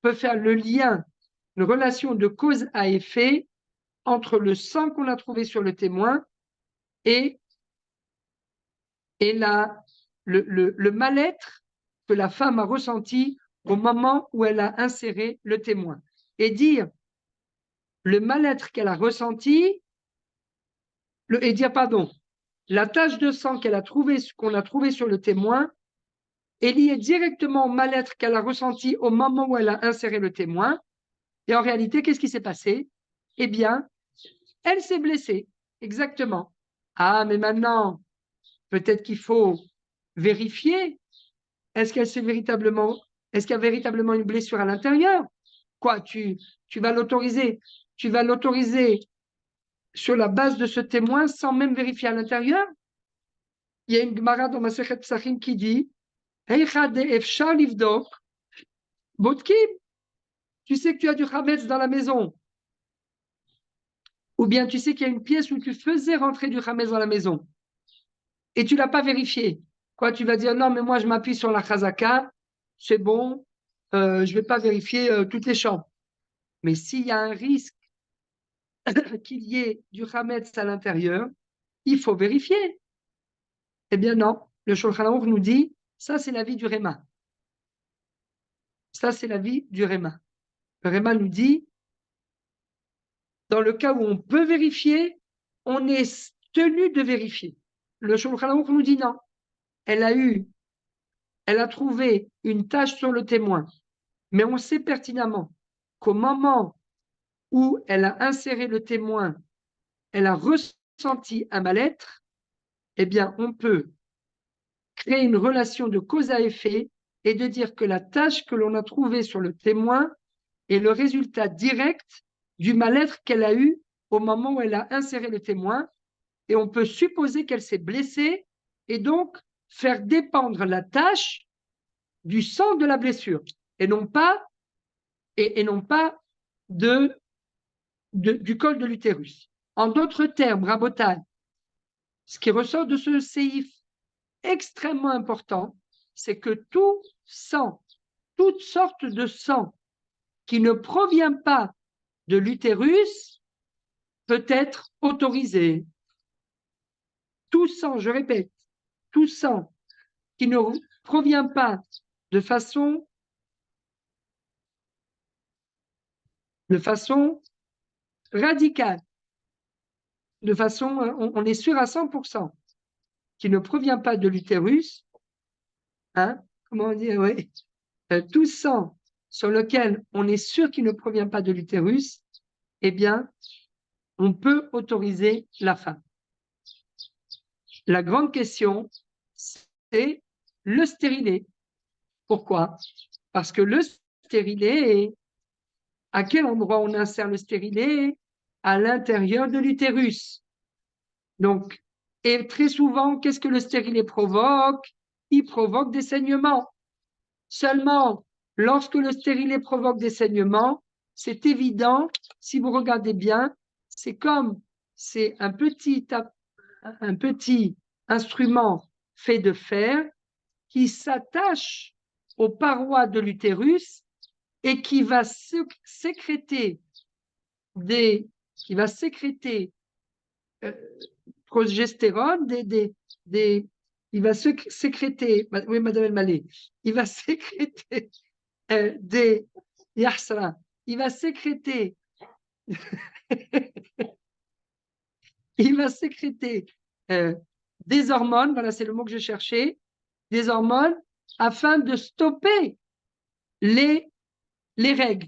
peut faire le lien, une relation de cause à effet entre le sang qu'on a trouvé sur le témoin et le mal-être que la femme a ressenti au moment où elle a inséré le témoin. Et dire le mal-être qu'elle a ressenti, la tache de sang qu'on a trouvée sur le témoin est liée directement au mal-être qu'elle a ressenti au moment où elle a inséré le témoin. Et en réalité, qu'est-ce qui s'est passé? Eh bien, elle s'est blessée, exactement. Ah, mais maintenant, peut-être qu'il faut vérifier, est-ce qu'elle s'est véritablement Est-ce qu'il y a véritablement une blessure à l'intérieur? Quoi, tu vas l'autoriser sur la base de ce témoin sans même vérifier à l'intérieur? Il y a une Gemara dans Masechet Psachim qui dit Eicha de'efshar livdok bodkim. Tu sais que tu as du chametz dans la maison. Ou bien tu sais qu'il y a une pièce où tu faisais rentrer du chametz dans la maison. Et tu ne l'as pas vérifié. Quoi, tu vas dire non, mais moi je m'appuie sur la chazaka, c'est bon, je ne vais pas vérifier toutes les chambres. Mais s'il y a un risque qu'il y ait du chametz à l'intérieur, il faut vérifier. Eh bien non, le Shulchan Aruch nous dit, ça c'est l'avis du Réma. Ça c'est l'avis du Réma. Le Réma nous dit, dans le cas où on peut vérifier, on est tenu de vérifier. Le Shulchan Aruch nous dit non. Elle a trouvé une tache sur le témoin, mais on sait pertinemment qu'au moment où elle a inséré le témoin, elle a ressenti un mal-être, eh bien, on peut créer une relation de cause à effet et de dire que la tâche que l'on a trouvée sur le témoin est le résultat direct du mal-être qu'elle a eu au moment où elle a inséré le témoin, et on peut supposer qu'elle s'est blessée et donc faire dépendre la tâche du sang de la blessure et non pas, du col de l'utérus. En d'autres termes, Rabotai, ce qui ressort de ce séif extrêmement important, c'est que tout sang, toute sorte de sang qui ne provient pas de l'utérus peut être autorisé. Tout sang, je répète, tout sang qui ne provient pas de façon radicale, de façon, on est sûr à 100%, qui ne provient pas de l'utérus, hein, comment on dit, oui, tout sang sur lequel on est sûr qu'il ne provient pas de l'utérus, eh bien, on peut autoriser la femme. La grande question, c'est le stérilet. Pourquoi? Parce que le stérilet, à quel endroit on insère le stérilet? À l'intérieur de l'utérus. Donc, et très souvent, qu'est-ce que le stérilet provoque? Il provoque des saignements. Seulement, lorsque le stérilet provoque des saignements, c'est évident, si vous regardez bien, c'est comme c'est un petit instrument fait de fer qui s'attache aux parois de l'utérus et qui va sécréter progestérone, il va sécréter, oui, Madame El Malé, il va sécréter des yahsra, il va sécréter des hormones, voilà, c'est le mot que je cherchais, des hormones afin de stopper les règles.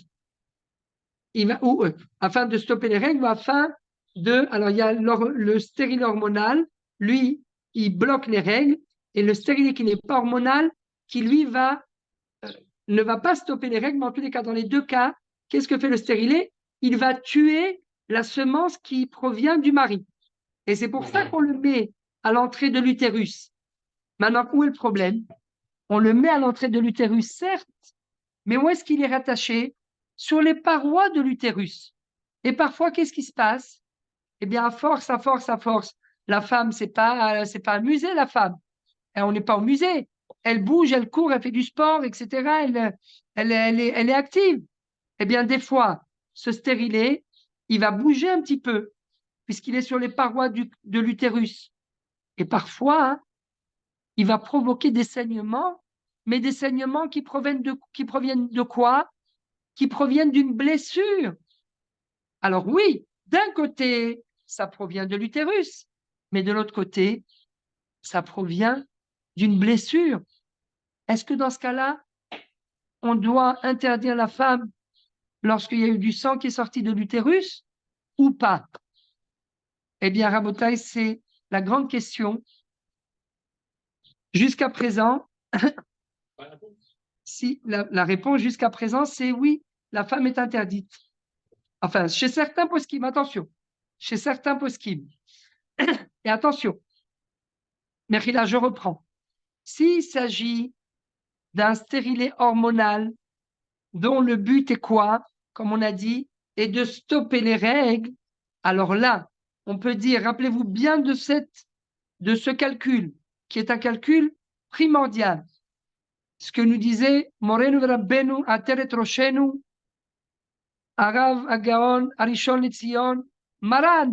Afin de stopper les règles, ou afin de. Alors, il y a le stérilet hormonal, lui, il bloque les règles, et le stérilet qui n'est pas hormonal, qui lui ne va pas stopper les règles, mais en tous les cas, dans les deux cas, qu'est-ce que fait le stérilet? Il va tuer la semence qui provient du mari. Et c'est pour ça qu'on le met à l'entrée de l'utérus. Maintenant, où est le problème? On le met à l'entrée de l'utérus, certes, mais où est-ce qu'il est rattaché? Sur les parois de l'utérus. Et parfois, qu'est-ce qui se passe? Eh bien, à force, la femme, c'est pas un musée, la femme. Et on n'est pas au musée. Elle bouge, elle court, elle fait du sport, etc. Elle est active. Eh bien, des fois, ce stérilet, il va bouger un petit peu, puisqu'il est sur les parois de l'utérus. Et parfois, hein, il va provoquer des saignements, mais des saignements qui proviennent de quoi? Qui proviennent d'une blessure. Alors oui, d'un côté, ça provient de l'utérus, mais de l'autre côté, ça provient d'une blessure. Est-ce que dans ce cas-là, on doit interdire la femme lorsqu'il y a eu du sang qui est sorti de l'utérus ou pas? Eh bien, Rabotai, c'est la grande question. Jusqu'à présent, Si la réponse jusqu'à présent, c'est oui, la femme est interdite. Enfin, chez certains poskim, attention, chez certains poskim. Et attention, Mechila, je reprends. S'il s'agit d'un stérilet hormonal dont le but est quoi, comme on a dit, est de stopper les règles, alors là, on peut dire, rappelez-vous bien de ce calcul, qui est un calcul primordial. Ce que nous disait Morenu Rabbenu Ateret Roshenu, Arav Agaon, Arishon Litzion, Maran,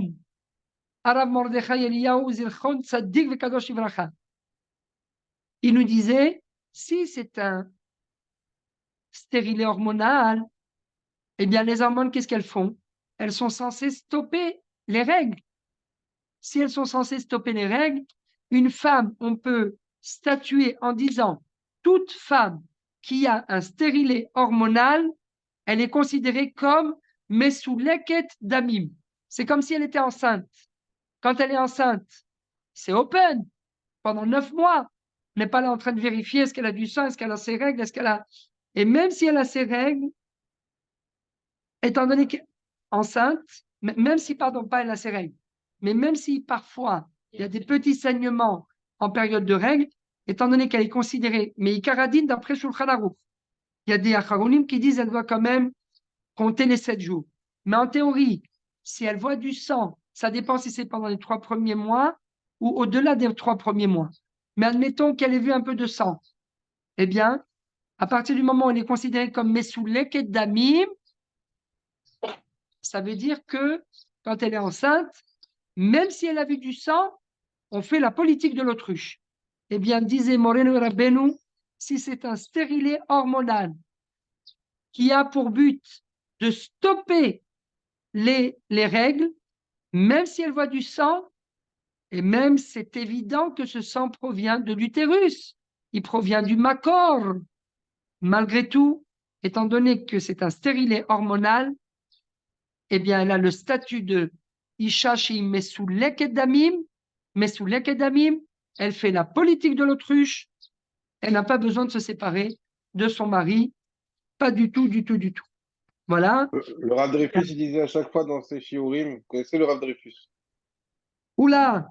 Arav Mordechai Eliyahu Zilchon Tzadik Vekadosh Ivracha. Il nous disait, si c'est un stérilet hormonal, eh bien les hormones, qu'est-ce qu'elles font? Elles sont censées stopper les règles. Si elles sont censées stopper les règles, une femme, on peut statuer en disant, toute femme qui a un stérilet hormonal, elle est considérée comme mesouleket damim. C'est comme si elle était enceinte. Quand elle est enceinte, c'est open pendant 9 mois. On n'est pas là en train de vérifier est-ce qu'elle a du sang, est-ce qu'elle a ses règles, est-ce qu'elle a... Et même si elle a ses règles, étant donné qu'elle est enceinte, même si, pardon, pas elle a ses règles, mais même si parfois il y a des petits saignements en période de règles, étant donné qu'elle est considérée, mais Ikaradine d'après Shulchan Aruch, il y a des Acharonim qui disent qu'elle doit quand même compter les 7 jours. Mais en théorie, si elle voit du sang, ça dépend si c'est pendant les 3 premiers mois ou au-delà des 3 premiers mois. Mais admettons qu'elle ait vu un peu de sang. Eh bien, à partir du moment où elle est considérée comme Mesoulek et Damim, ça veut dire que quand elle est enceinte, même si elle a vu du sang, on fait la politique de l'autruche. Eh bien, disait Moreno Rabbeinu, si c'est un stérilet hormonal qui a pour but de stopper les règles, même si elle voit du sang, et même c'est évident que ce sang provient de l'utérus, il provient du makor. Malgré tout, étant donné que c'est un stérilet hormonal, eh bien, elle a le statut de Isha Sheim Mesoulek Damim, elle fait la politique de l'autruche, elle n'a pas besoin de se séparer de son mari, pas du tout, du tout, du tout. Voilà. Le Rav Dreyfus, il disait à chaque fois dans ses shiurim, vous connaissez le Rav Dreyfus? Oula,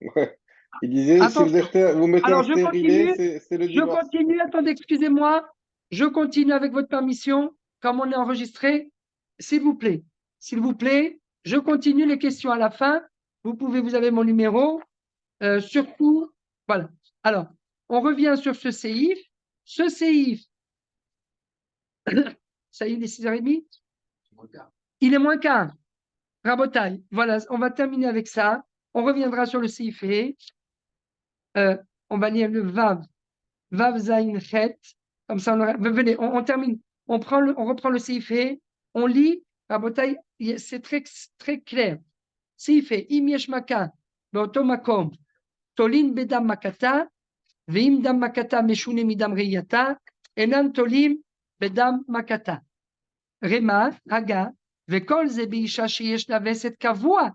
Ouais. Il disait, si attention. vous mettez Alors, un stérilet, c'est le je divorce. continue, attendez, excusez-moi, je continue avec votre permission, comme on est enregistré, s'il vous plaît, je continue les questions à la fin, vous avez mon numéro, surtout, voilà. Alors, on revient sur ce séif, ça y est, il est 6h30, il est moins quart. Rabotaille, voilà, on va terminer avec ça, on reviendra sur le séif, on va lire le Vav Zain Chet, comme ça, venez, on termine. On reprend le Seifé, on lit, Rabotai, c'est très, très clair. Seifé, Im Yesh Maka, Beoto Makom, Tolin Bedam Makata, Veim Dam Makata Meshune Midam Riyata, Enan Tolim Bedam Makata. Rema, Haga, Vekol Ze Beisha Sheyesh La Veset Kavua,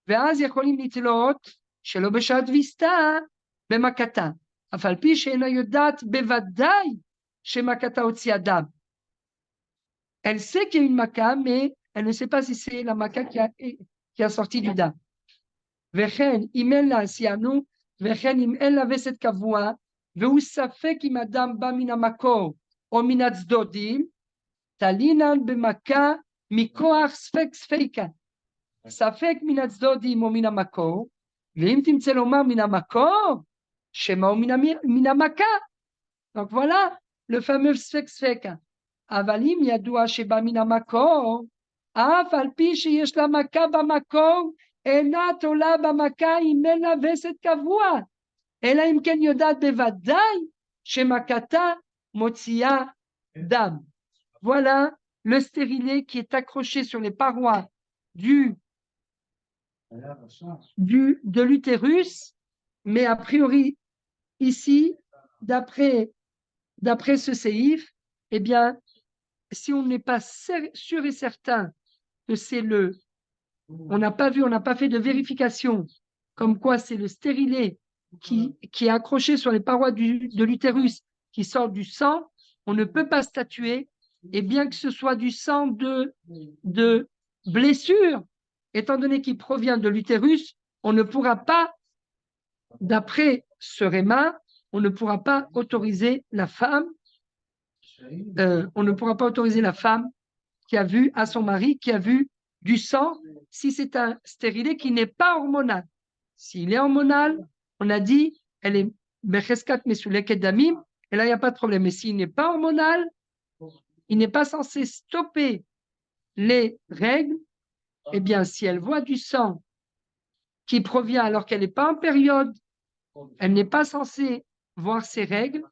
ואז יכולים לתלות שלא בשעת ויסתה במכתה. אף על פי שאינה יודעת בוודאי שמכתה הוציאה דם. Elle sait qu'il y a une maca, mais elle ne sait pas si c'est la maca qui a sorti du dam. וכן, אם אין לה סייענו, וכן אם אין לה וסת קבוע, והוא ספק אם הדם בא מן המקור או מן הצדודים, תלינן במכה מכוח ספק ספיקה. ספק מן הצדודים או מן המקור, ואם תמצא לומר מן המקור, שמא הוא מן המכה. Donc voilà le fameux ספק ספיקה. אבל אם ידוע שבא מן המקור, אף על פי שיש לה מכה במקור, אינה תולה במכה אם אין לה וסת קבוע, אלא אם כן יודעת בוודאי שמכתה מוציאה דם. Voilà le stérilet qui est accroché sur les parois de l'utérus, mais a priori, ici, d'après ce séif, eh bien, si on n'est pas sûr et certain que c'est on n'a pas fait de vérification, comme quoi c'est le stérilet qui est accroché sur les parois de l'utérus qui sort du sang, on ne peut pas statuer, et bien que ce soit du sang de blessure, étant donné qu'il provient de l'utérus, on ne pourra pas, d'après ce réma, on ne pourra pas autoriser la femme, qui a vu à son mari, qui a vu du sang, si c'est un stérilé qui n'est pas hormonal. S'il est hormonal, on a dit, elle est becheskat mesuleket damim, et là, il n'y a pas de problème. Mais s'il n'est pas hormonal, il n'est pas censé stopper les règles. Eh bien, si elle voit du sang qui provient alors qu'elle n'est pas en période, elle n'est pas censée voir ses règles,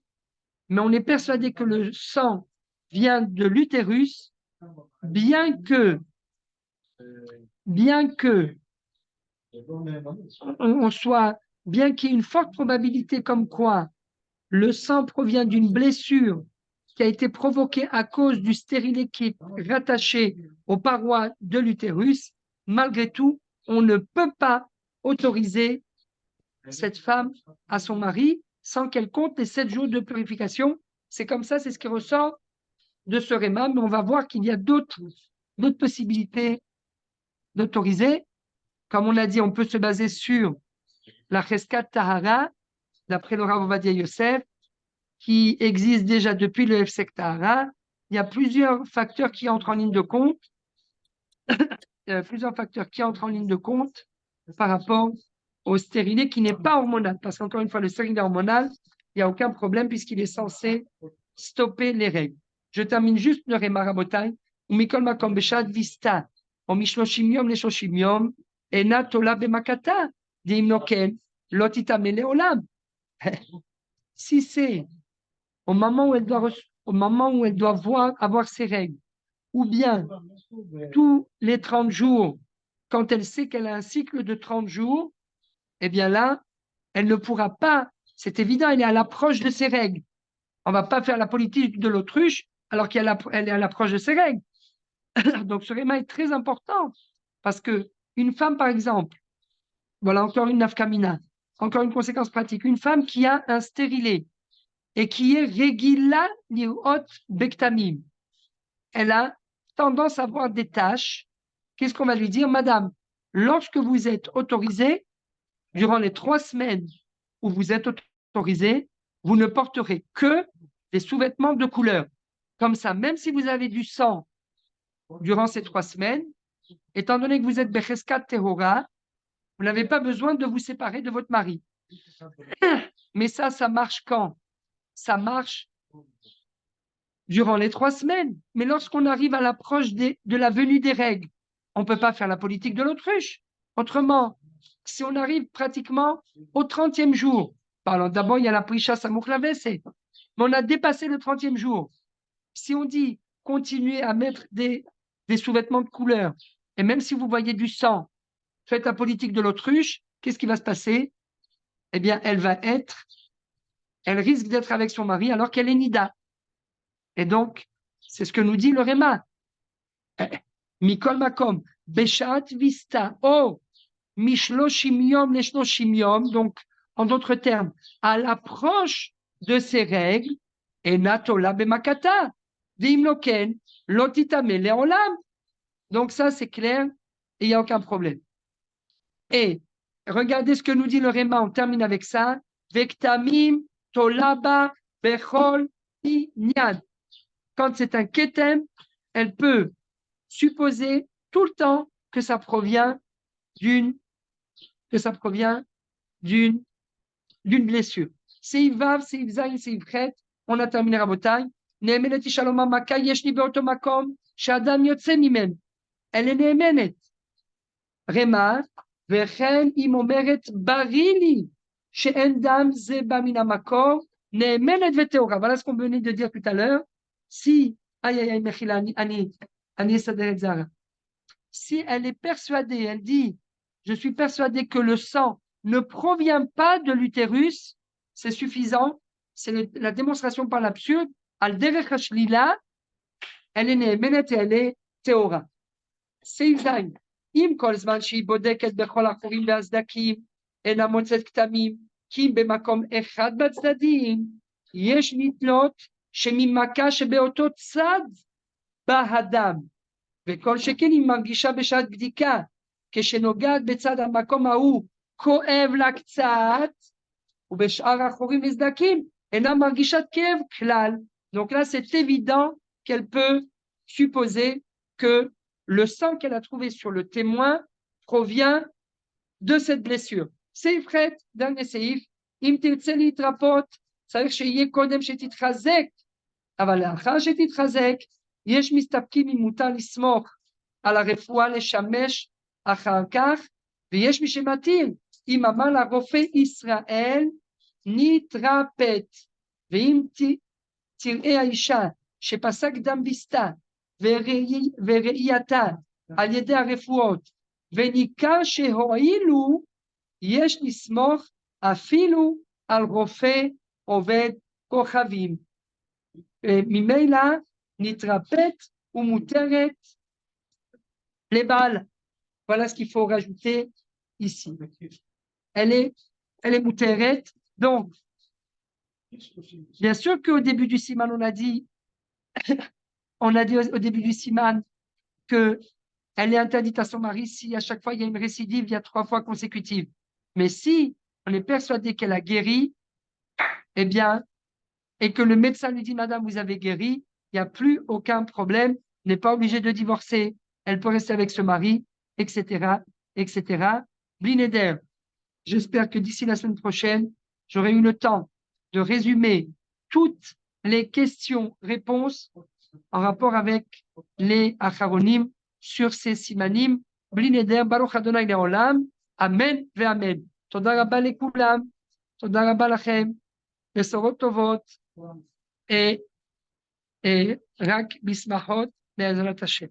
mais on est persuadé que le sang vient de l'utérus, bien que on soit, bien qu'il y ait une forte probabilité comme quoi le sang provient d'une blessure qui a été provoquée à cause du stérilet qui est rattaché aux parois de l'utérus, malgré tout, on ne peut pas autoriser cette femme à son mari sans qu'elle compte les 7 jours de purification. C'est comme ça, c'est ce qui ressort de ce réma, mais on va voir qu'il y a d'autres possibilités d'autoriser. Comme on a dit, on peut se baser sur la Cheskat Tahara, d'après le Rav Ovadia Yosef, qui existe déjà depuis le Hefsek Tahara. Il y a plusieurs facteurs qui entrent en ligne de compte. Par rapport au stérilet qui n'est pas hormonal. Parce qu'encore une fois, le stérilet hormonal, il n'y a aucun problème puisqu'il est censé stopper les règles. Je termine juste le Réma Rabotai. Umikol makom beshad vista, o mishloshim yom leshoshim yom, ena tola bemakata, deimnoken, lotitame leolam. Si c'est au moment où elle doit avoir ses règles, ou bien tous les 30 jours, quand elle sait qu'elle a un cycle de 30 jours, eh bien là, elle ne pourra pas, c'est évident, elle est à l'approche de ses règles. On ne va pas faire la politique de l'autruche alors qu'elle est à l'approche de ses règles. Donc ce réma est très important parce qu'une femme, par exemple, voilà encore une nafkamina, encore une conséquence pratique, une femme qui a un stérilet et qui est regila liot bektamim, elle a tendance à avoir des taches. Qu'est-ce qu'on va lui dire? Madame, lorsque vous êtes autorisée, durant les 3 semaines où vous êtes autorisée, vous ne porterez que des sous-vêtements de couleur. Comme ça, même si vous avez du sang durant ces 3 semaines, étant donné que vous êtes Becheskat Tehora, vous n'avez pas besoin de vous séparer de votre mari. Mais ça marche quand? Ça marche durant les 3 semaines. Mais lorsqu'on arrive à l'approche de la venue des règles, on ne peut pas faire la politique de l'autruche. Autrement, si on arrive pratiquement au 30e jour, d'abord il y a la Prisha Samouk Lavese, mais on a dépassé le 30e jour. Si on dit continuez à mettre des sous-vêtements de couleur, et même si vous voyez du sang, faites la politique de l'autruche, qu'est-ce qui va se passer? Eh bien, elle risque d'être avec son mari alors qu'elle est nida. Et donc, c'est ce que nous dit le Réma. Mikol makom, beshat vista, mishloshim yom leshloshim yom, donc, en d'autres termes, à l'approche de ces règles, et natola bemakata, vimloken, lotitame leolam. Donc ça, c'est clair, et il n'y a aucun problème. Et regardez ce que nous dit le Réma, on termine avec ça. Vektamim, tolaba, bechol, inyan. Quand c'est un ketem, elle peut supposer tout le temps que ça provient d'une blessure. C'est Ivav, c'est Ivzaï, c'est Ivchet. On a terminé Rabotai. Neemenet Shalom Maka Yeshni Beoto Makom, Shadam Yotse Mimen. Elle est Neemenet. Remar, Vechen Imomeret Barili, She'en Dam Zeba Mina Makor, Neemenet Veteora. Voilà ce qu'on venait de dire tout à l'heure. Si, si elle est persuadée, elle dit, je suis persuadée que le sang ne provient pas de l'utérus, c'est suffisant, c'est la démonstration par l'absurde, al derech hashlila, elle est neemenet et elle est théora. C'est zayin. Im kol zman shi bodeket bechol achorim beazdakim, ena motzet ktamim, kim bemakom echad batzdadim, yesh nitlot, שממכה שבאותו צד בא הדם, וכל שכן היא מרגישה בשעת בדיקה, כשנוגעת בצד המקום ההוא כואב לה קצת, ובשאר החורים וסדקים אינה מרגישת כאב כלל. Donc là c'est évident qu'elle peut supposer que le sang qu'elle a trouvé sur le témoin provient de cette blessure. סעיף ח' dernier סעיף, אם תרצה להתרפות צריך שיהיה קודם שתתחזק, אבל לאחר שתתחזק יש מסתפקים אם מותר לסמוך על הרפואה לשמש אחר כך, ויש מי שמתיר אם אמר לרופא ישראל נתרפת, ואם תראה האישה שפסק דם בסתה וראייתה על ידי הרפואות וניכר שהועילו, יש לסמוך אפילו על רופא עובד כוכבים. ממילא נתרפת ומותרת לבעל. Voilà ce qu'il faut rajouter ici. Elle est mouteret. Donc, bien sûr qu'au début du siman, on a dit au début du siman que elle est interdite à son mari si à chaque fois il y a une récidive, il y a 3 fois consécutives. Mais si on est persuadé qu'elle a guéri, eh bien, et que le médecin lui dit, madame, vous avez guéri, il n'y a plus aucun problème, n'est pas obligée de divorcer, elle peut rester avec ce mari, etc., etc. Blinéder, j'espère que d'ici la semaine prochaine, j'aurai eu le temps de résumer toutes les questions-réponses en rapport avec les acharonim sur ces simanim. Blinéder, Baruch Adonai Leolam, Amen ve Amen. Toda rabba lekulam, toda rabba lachem, besorot tovot, et rak bismachot, be'ezrat Hashem.